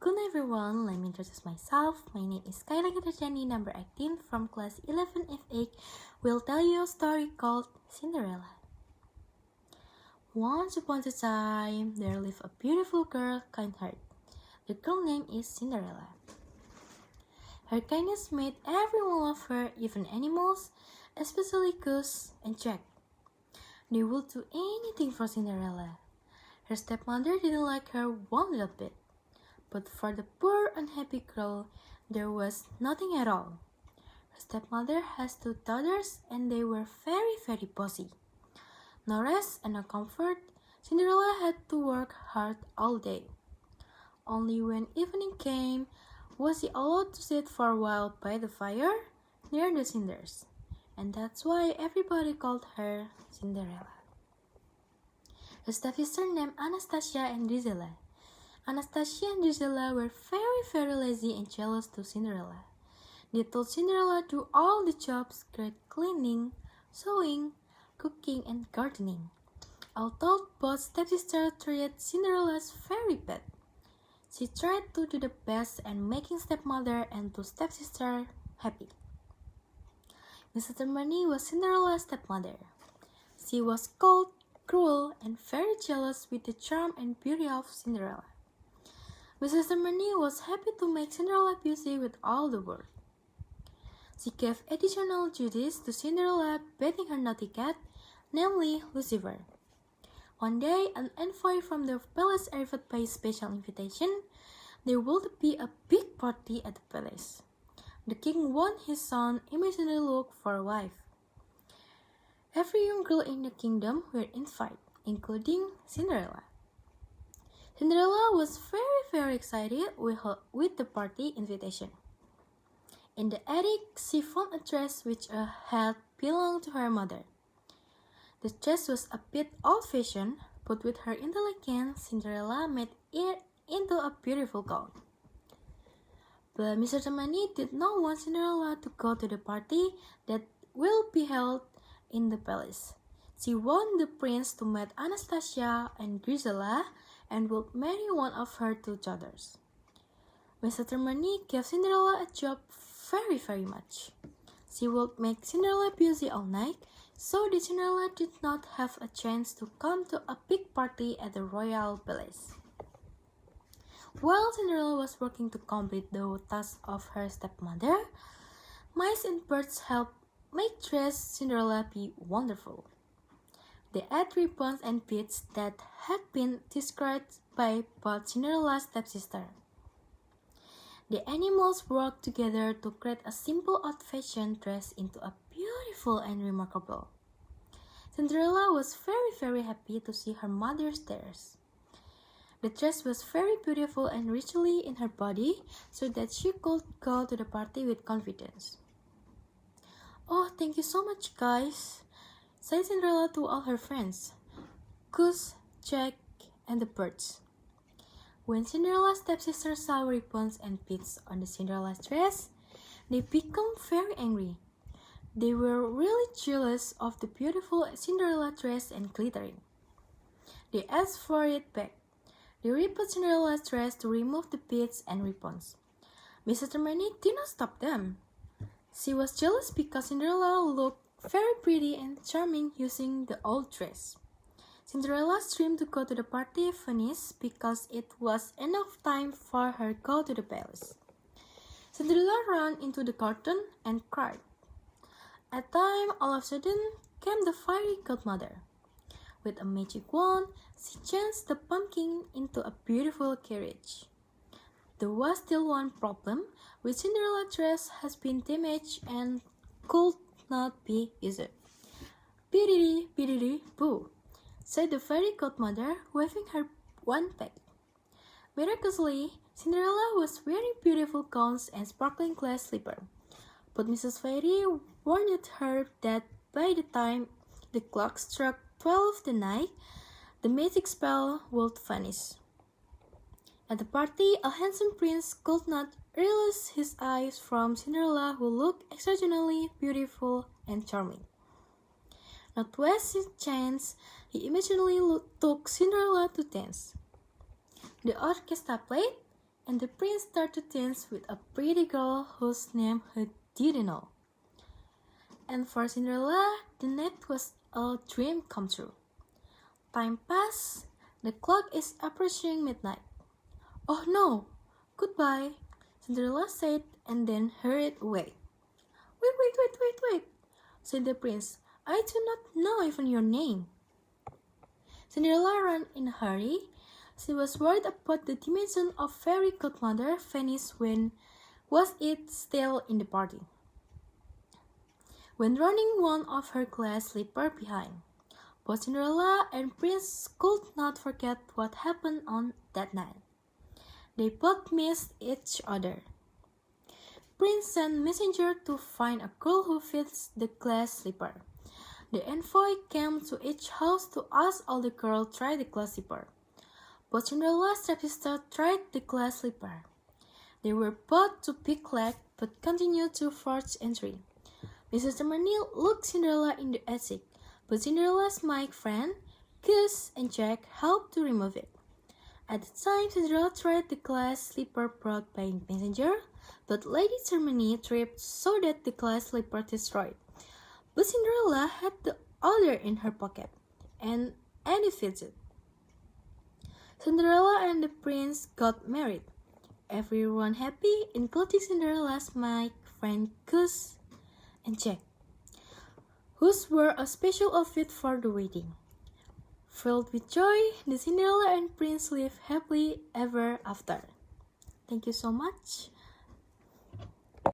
Hello everyone, let me introduce myself. My name is Kayla Gitarjani, number 18 from class 11 F-8. Will tell you a story called Cinderella. Once upon a time, there lived a beautiful girl, kind-hearted. The girl name is Cinderella. Her kindness made everyone love her, even animals, especially Goose and Jack. They would do anything for Cinderella. Her stepmother didn't like her one little bit. But for the poor unhappy girl, there was nothing at all. Her stepmother has two daughters and they were very bossy. No rest and no comfort, Cinderella had to work hard all day. Only when evening came was she allowed to sit for a while by the fire near the cinders. And that's why everybody called her Cinderella. Her stepsister named Anastasia and Drizella. Anastasia and Drizella were very lazy and jealous to Cinderella. They told Cinderella to do all the jobs, great cleaning, sewing, cooking, and gardening. Although both stepsisters treated Cinderella very bad, she tried to do the best and making stepmother and two stepsisters happy. Mrs. Harmony was Cinderella's stepmother. She was cold, cruel, and very jealous with the charm and beauty of Cinderella. Mrs. Harmony was happy to make Cinderella busy with all the work. She gave additional duties to Cinderella, bathing her naughty cat, namely Lucifer. One day, an envoy from the palace arrived by special invitation. There would be a big party at the palace. The king wanted his son immediately look for a wife. Every young girl in the kingdom were invited, including Cinderella. Cinderella was very excited with the party invitation. In the attic, she found a dress which had belonged to her mother. The dress was a bit old-fashioned, but with her intelligence, Cinderella made it into a beautiful gown. But Mr. Tamani did not want Cinderella to go to the party that will be held in the palace. She wanted the prince to meet Anastasia and Drizella and would marry one of her two daughters. Mr. Termini gave Cinderella a job very much. She would make Cinderella busy all night, so that Cinderella did not have a chance to come to a big party at the royal palace. While Cinderella was working to complete the task of her stepmother, mice and birds helped make dress Cinderella be wonderful. They ate ribbons and beads that had been described by both Cinderella's stepsister. The animals worked together to create a simple old-fashioned dress into a beautiful and remarkable. Cinderella was very happy to see her mother's dress. The dress was very beautiful and richly in her body so that she could go to the party with confidence. "Oh, thank you so much, guys," said Cinderella to all her friends, Goose, Jack, and the birds. When Cinderella's stepsisters saw ribbons and beads on the Cinderella's dress, they became very angry. They were really jealous of the beautiful Cinderella dress and glittering. They asked for it back. They ripped Cinderella's dress to remove the beads and ribbons. Mrs. Hermione did not stop them. She was jealous because Cinderella looked very pretty and charming using the old dress. Cinderella's dream to go to the party vanished because it was enough time for her to go to the palace. Cinderella ran into the garden and cried. At time, all of a sudden, came the fairy godmother. With a magic wand, she changed the pumpkin into a beautiful carriage. There was still one problem, which Cinderella's dress has been damaged and could not be used. Biddy boo, said the fairy godmother, waving her wand back. Miraculously, Cinderella was wearing beautiful gowns and sparkling glass slippers. But Mrs. Fairy warned her that by the time the clock struck 12 the night, the magic spell would vanish. At the party, a handsome prince could not release his eyes from Cinderella, who looked extraordinarily beautiful and charming. Not wasting chance, he immediately took Cinderella to dance. The orchestra played, and the prince started to dance with a pretty girl whose name he didn't know. And for Cinderella, the night was a dream come true. Time passed, the clock is approaching midnight. Oh no, goodbye, Cinderella said and then hurried away. Wait, said the prince. I do not know even your name. Cinderella ran in a hurry. She was worried about the dimension of fairy godmother vanished when was it still in the party. When running one of her glass slippers behind. Both Cinderella and Prince could not forget what happened on that night. They both missed each other. Prince sent messenger to find a girl who fits the glass slipper. The envoy came to each house to ask all the girls try the glass slipper. But Cinderella's stepsister tried the glass slipper. They were both too big legged but continued to forge entry. Mrs. Germany looked Cinderella in the attic, but Cinderella's mic friend, Gus and Jack helped to remove it. At the time Cinderella tried the glass slipper brought by a messenger, but Lady Germany tripped so that the glass slipper destroyed. But Cinderella had the other in her pocket, and it fitted. Cinderella and the prince got married. Everyone happy, including Cinderella's mic friend Gus and Jack, who wore a special outfit for the wedding. Filled with joy, the Cinderella and prince lived happily ever after. Thank you so much.